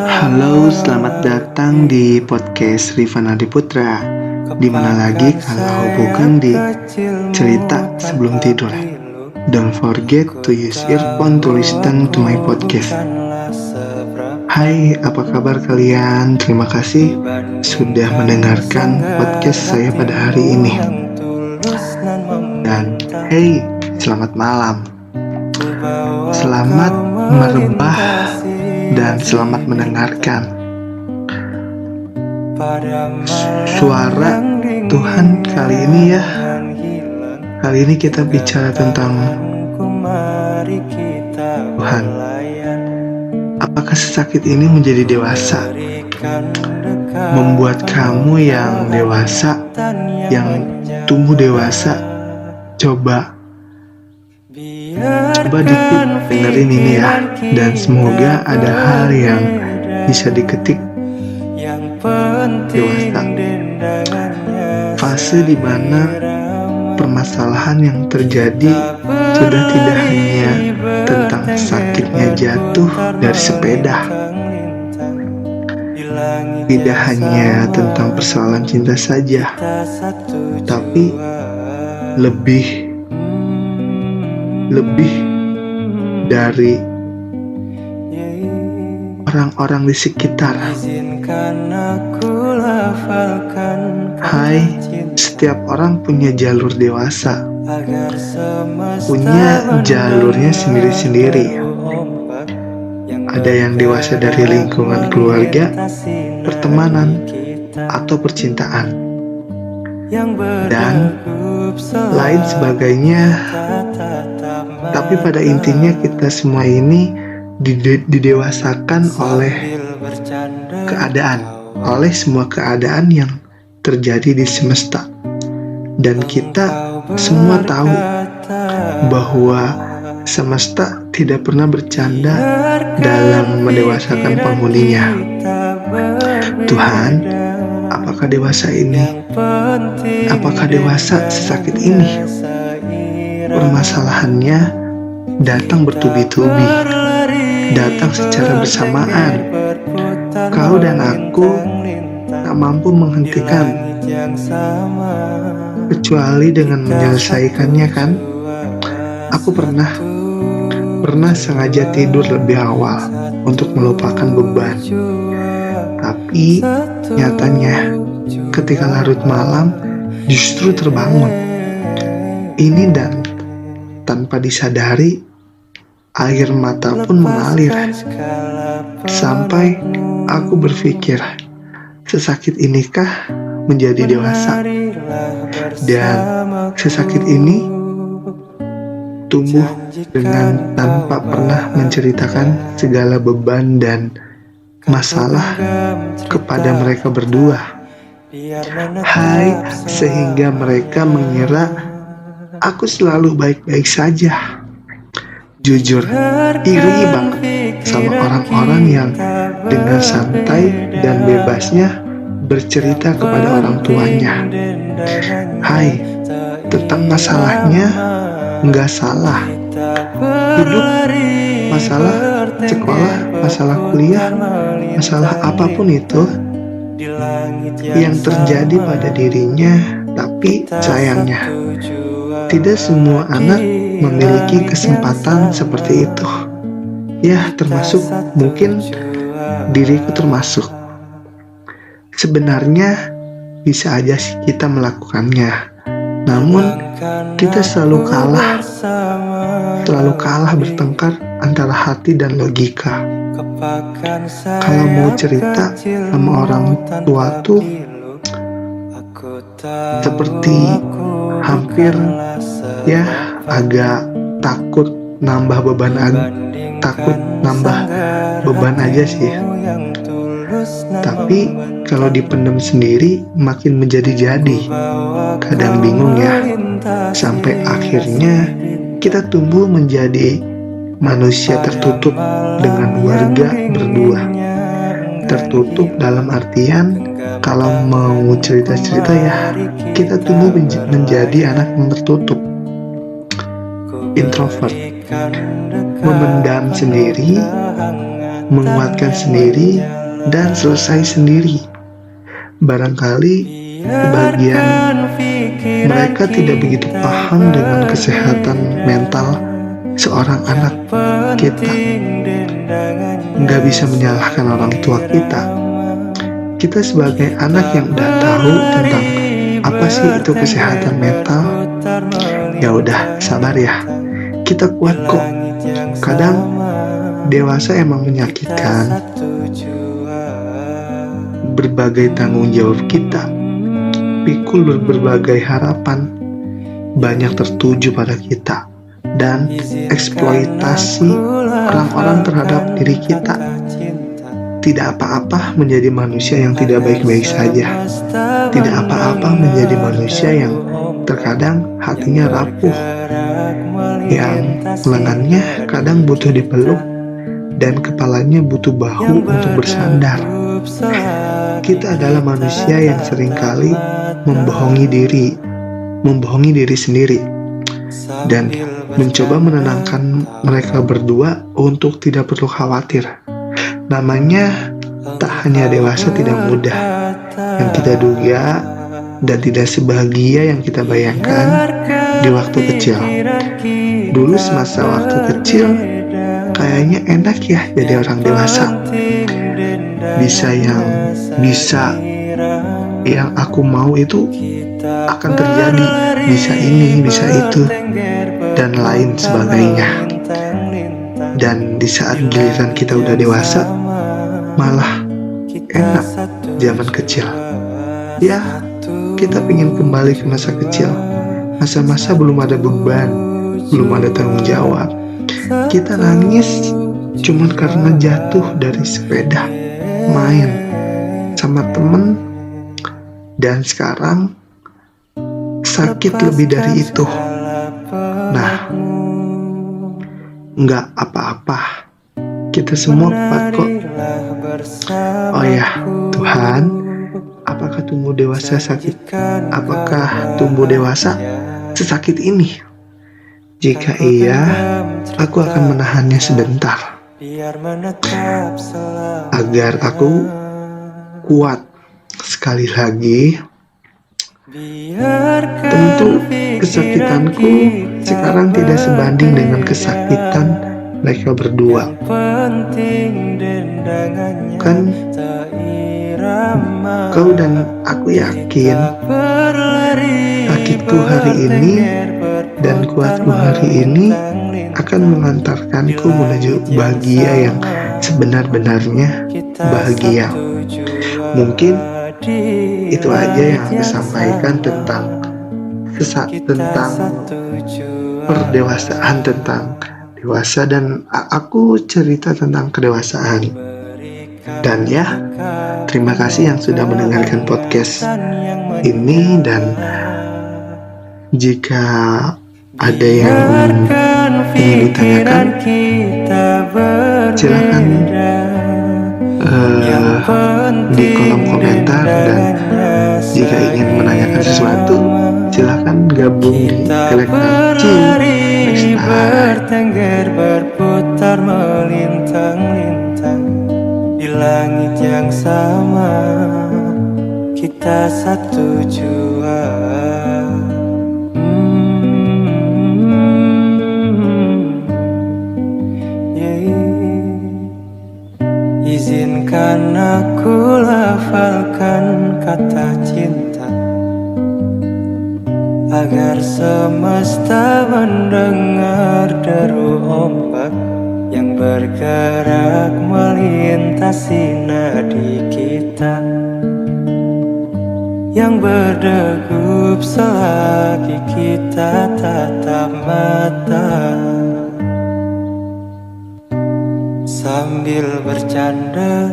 Halo, selamat datang di podcast Rifan Adiputra. Dimana lagi kalau bukan di cerita sebelum tidur. Don't forget to use earphone to listen to my podcast. Hai, apa kabar kalian? Terima kasih sudah mendengarkan podcast saya pada hari ini. Dan hey, selamat malam. Selamat merebah dan selamat mendengarkan suara Tuhan kali ini ya. Kali ini kita bicara tentang Tuhan. Apakah sesakit ini menjadi dewasa? Membuat kamu yang dewasa, yang tumbuh dewasa, coba dikit dengerin ini ya. Dan semoga ada hal yang bisa diketik dewasa. Fase di mana permasalahan yang terjadi sudah tidak hanya tentang sakitnya jatuh dari sepeda, tidak hanya tentang persoalan cinta saja, tapi lebih dari orang-orang di sekitar. Hai, setiap orang punya jalur dewasa, punya jalurnya sendiri-sendiri. Ada yang dewasa dari lingkungan keluarga, pertemanan, atau percintaan, dan lain sebagainya. Tapi pada intinya kita semua ini didewasakan oleh keadaan, oleh semua keadaan yang terjadi di semesta. Dan kita semua tahu bahwa semesta tidak pernah bercanda dalam mendewasakan penghuninya. Tuhan, apakah dewasa ini? Apakah dewasa sesakit ini? Permasalahannya datang bertubi-tubi, datang secara bersamaan. Kau dan aku tak mampu menghentikan, kecuali dengan menyelesaikannya, kan? Aku pernah sengaja tidur lebih awal untuk melupakan beban. Tapi nyatanya ketika larut malam justru terbangun. Ini dan tanpa disadari, air mata pun mengalir. Sampai aku berpikir, sesakit inikah menjadi dewasa? Dan sesakit ini tumbuh dengan tanpa pernah menceritakan segala beban dan masalah kepada mereka berdua. Hai, sehingga mereka mengira aku selalu baik-baik saja. Jujur, iri banget sama orang-orang yang dengan santai dan bebasnya bercerita kepada orang tuanya. Hai, tentang masalahnya nggak salah. Hidup, masalah sekolah, masalah kuliah, masalah apapun itu yang terjadi pada dirinya. Tapi sayangnya tidak semua anak memiliki kesempatan seperti itu. Ya, termasuk mungkin diriku termasuk. Sebenarnya bisa aja sih kita melakukannya, namun kita selalu kalah bertengkar antara hati dan logika. Kalau mau cerita sama orang tua tuh seperti hampir ya agak takut nambah beban aja sih. Tapi kalau dipendam sendiri makin menjadi-jadi. Kadang bingung ya, sampai akhirnya kita tumbuh menjadi manusia tertutup dengan warga berdua. Tertutup dalam artian kalau mau cerita-cerita ya kita tumbuh menjadi anak yang tertutup. introvert, memendam sendiri, menguatkan sendiri, dan selesai sendiri. Barangkali sebagian mereka tidak begitu paham dengan kesehatan mental seorang anak kita. Nggak bisa menyalahkan orang tua kita. Kita sebagai anak yang udah tahu tentang apa sih itu kesehatan mental, ya udah sabar ya, kita kuat kok. Kadang dewasa emang menyakitkan, berbagai tanggung jawab kita, pikul berbagai harapan, banyak tertuju pada kita, dan eksploitasi orang-orang terhadap diri kita. Tidak apa-apa menjadi manusia yang tidak baik-baik saja. Tidak apa-apa menjadi manusia yang terkadang hatinya rapuh, yang lengannya kadang butuh dipeluk dan kepalanya butuh bahu untuk bersandar. Kita adalah manusia yang seringkali membohongi diri sendiri, dan mencoba menenangkan mereka berdua untuk tidak perlu khawatir. Namanya tak hanya dewasa tidak mudah yang kita duga, dan tidak sebahagia yang kita bayangkan di waktu kecil. Dulu semasa waktu kecil kayaknya enak ya jadi orang dewasa. Bisa yang aku mau itu akan terjadi, bisa ini, bisa itu, dan lain sebagainya. Dan di saat giliran kita udah dewasa, malah enak zaman kecil. Ya, kita ingin kembali ke masa kecil, masa-masa belum ada beban, belum ada tanggung jawab. Kita nangis cuma karena jatuh dari sepeda, main sama temen, dan sekarang sakit lebih dari itu. Nah, nggak apa-apa, kita semua kuat kok. Oh ya, Tuhan, apakah tumbuh dewasa sakit? Apakah tumbuh dewasa sesakit ini? Jika iya, aku akan menahannya sebentar, agar aku kuat. Sekali lagi, tentu kesakitanku sekarang tidak sebanding dengan kesakitan mereka berdua. Kan kau dan aku yakin sakitku hari ini dan kuatku hari ini akan mengantarkanku menuju bahagia yang sebenar-benarnya bahagia. Mungkin itu aja yang aku sampaikan tentang perdewasaan, tentang dewasa, dan aku cerita tentang kedewasaan. Dan ya, terima kasih yang sudah mendengarkan podcast ini, dan jika ada yang ingin ditanyakan, silakan di kolom komentar, dan jika ingin menanyakan sesuatu silakan gabung di Telegram. Bertengger berputar melintang-lintang di langit yang sama, kita satu jua. Izinkan aku lafalkan kata cinta, agar semesta mendengar deru ombak yang bergerak melintasi nadi kita, yang berdegup selagi kita tatap mata. Sambil bercanda